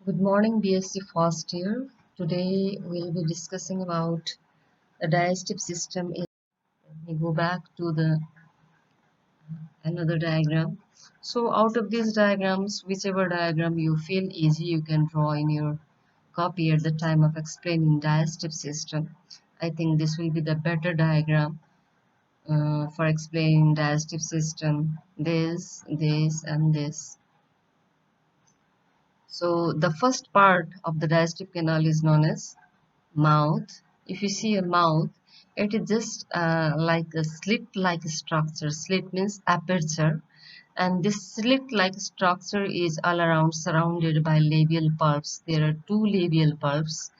Good morning, BSc first year. Today we'll be discussing about the digestive system. Let me go back to the another diagram. So out of these diagrams, whichever diagram you feel easy, you can draw in your copy at the time of explaining digestive system. I think this will be the better diagram for explaining digestive system. This, and this. So the first part of the digestive canal is known as mouth. If you see a mouth, it is just like a slit like structure. Slit means aperture, and this slit like structure is all around surrounded by labial pulps. There are two labial pulps,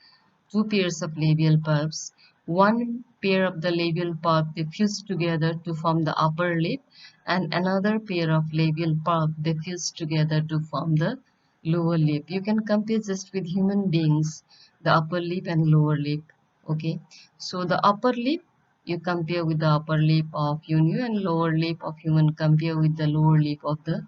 two pairs of labial pulps. One pair of the labial pulp they fuse together to form the upper lip, and another pair of labial pulp they fuse together to form the lower lip. You can compare just with human beings, the upper lip and lower lip. Okay, so the upper lip you compare with the upper lip of Unio, and lower lip of human compare with the lower lip of the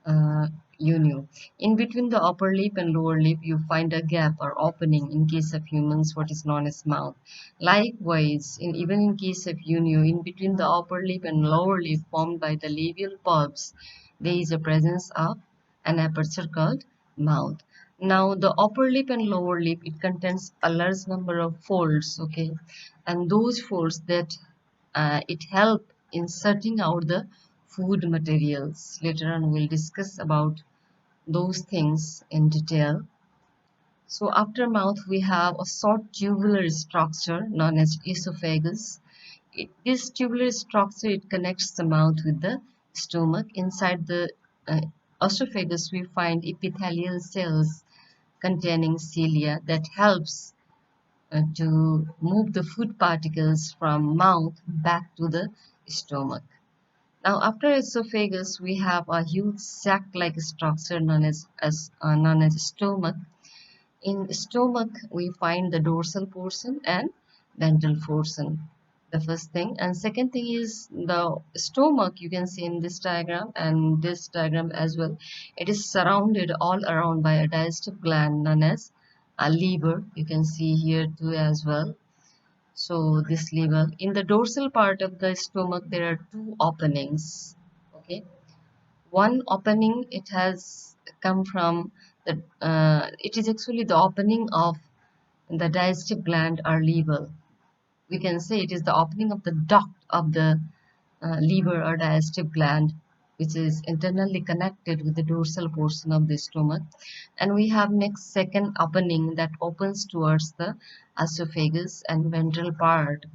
uh, Unio. In between the upper lip and lower lip, you find a gap or opening in case of humans, what is known as mouth. Likewise, even in case of Unio, in between the upper lip and lower lip formed by the labial pulps, there is a presence of an aperture called mouth. Now, the upper lip and lower lip, it contains a large number of folds, okay, and those folds that it help in sorting out the food materials. Later on, we'll discuss about those things in detail. So after mouth, we have a short tubular structure known as esophagus. This tubular structure, it connects the mouth with the stomach. Inside the uh, esophagus, we find epithelial cells containing cilia that helps to move the food particles from mouth back to the stomach. Now, after esophagus, we have a huge sac-like structure known as stomach. In stomach, we find the dorsal portion and ventral portion. The first thing, and second thing is the stomach. You can see in this diagram and this diagram as well. It is surrounded all around by a digestive gland known as a liver. You can see here too as well. So this liver, in the dorsal part of the stomach, there are two openings. Okay, one opening, it has come from the it is actually the opening of the digestive gland or liver. We can say it is the opening of the duct of the liver or digestive gland, which is internally connected with the dorsal portion of the stomach. And we have next second opening that opens towards the esophagus and ventral part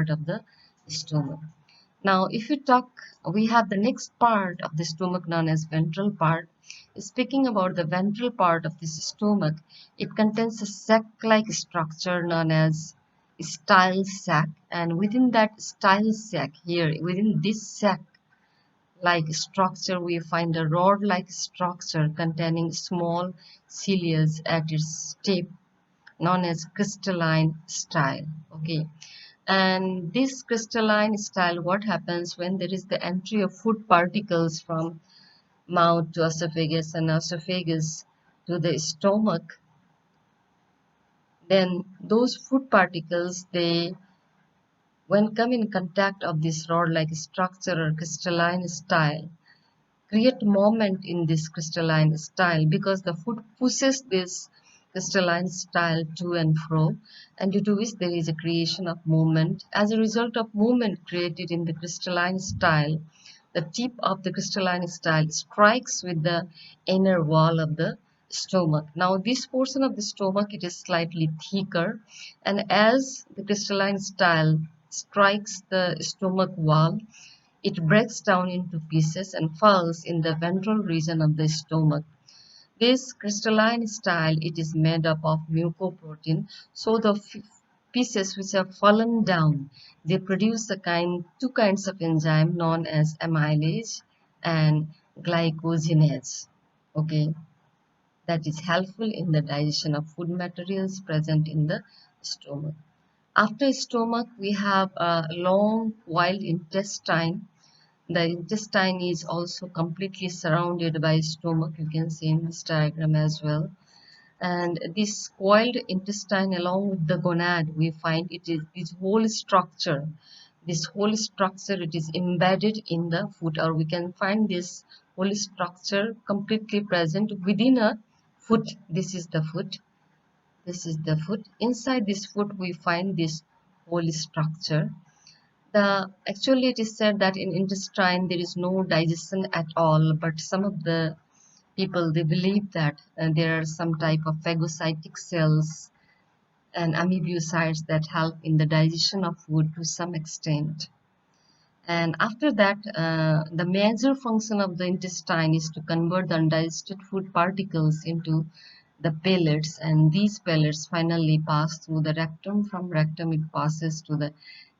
of the stomach. Now, if you talk, we have the next part of the stomach known as ventral part. Speaking about the ventral part of this stomach, it contains a sac-like structure known as style sac, and within that style sac here, within this sac-like structure, we find a rod-like structure containing small cilia at its tip, known as crystalline style. Okay, and this crystalline style, what happens when there is the entry of food particles from mouth to esophagus and esophagus to the stomach, then those food particles, they when come in contact of this rod like structure or crystalline style, create moment in this crystalline style, because the food pushes this crystalline style to and fro, and due to which there is a creation of movement. As a result of movement created in the crystalline style, the tip of the crystalline style strikes with the inner wall of the stomach. Now this portion of the stomach, it is slightly thicker, and as the crystalline style strikes the stomach wall, it breaks down into pieces and falls in the ventral region of the stomach. This crystalline style, it is made up of mucoprotein. So the pieces which have fallen down, they produce two kinds of enzyme known as amylase and glycogenase. Okay, that is helpful in the digestion of food materials present in the stomach. After stomach, we have a long wide intestine. The intestine is also completely surrounded by stomach. You can see in this diagram as well. And this coiled intestine along with the gonad, we find it is this whole structure, it is embedded in the foot, or we can find this whole structure completely present within a foot. This is the foot. This is the foot. Inside this foot we find this whole structure. The actually it is said that in intestine there is no digestion at all, but some of the people, they believe that there are some type of phagocytic cells and amoebocytes that help in the digestion of food to some extent. And after that, the major function of the intestine is to convert the undigested food particles into the pellets, and these pellets finally pass through the rectum. From rectum it passes to the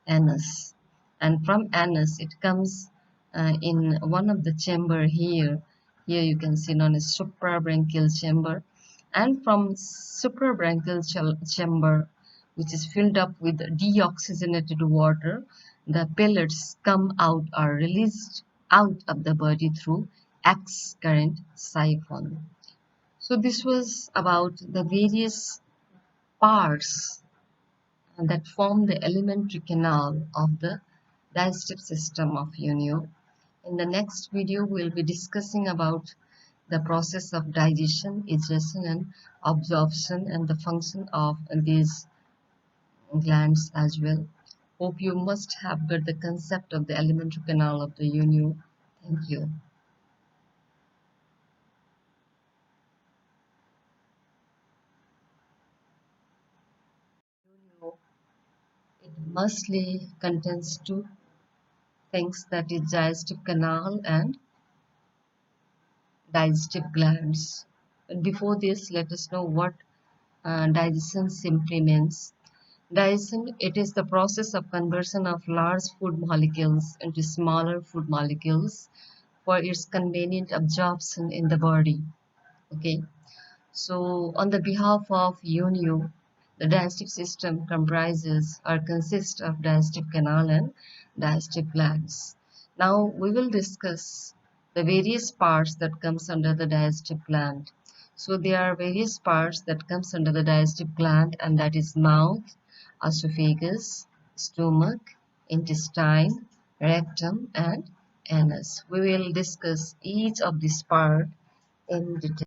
anus, and from anus it comes in one of the chamber here. Here you can see known as suprabranchial chamber, and from suprabranchial chamber, which is filled up with deoxygenated water, the pellets come out or released out of the body through excurrent siphon. So this was about the various parts that form the alimentary canal of the digestive system of Unio. In the next video, we'll be discussing about the process of digestion, digestion and absorption, and the function of these glands as well. Hope you must have got the concept of the alimentary canal of the Unio. Thank you. Unio, it mostly contains two things, that is digestive canal and digestive glands. But before this, let us know what digestion simply means. Digestion, it is the process of conversion of large food molecules into smaller food molecules for its convenient absorption in the body. Okay, so on the behalf of UNIO, the digestive system comprises or consists of digestive canal and digestive glands. Now we will discuss the various parts that comes under the digestive gland. So there are various parts that comes under the digestive gland, and that is mouth, esophagus, stomach, intestine, rectum and anus. We will discuss each of these parts in detail.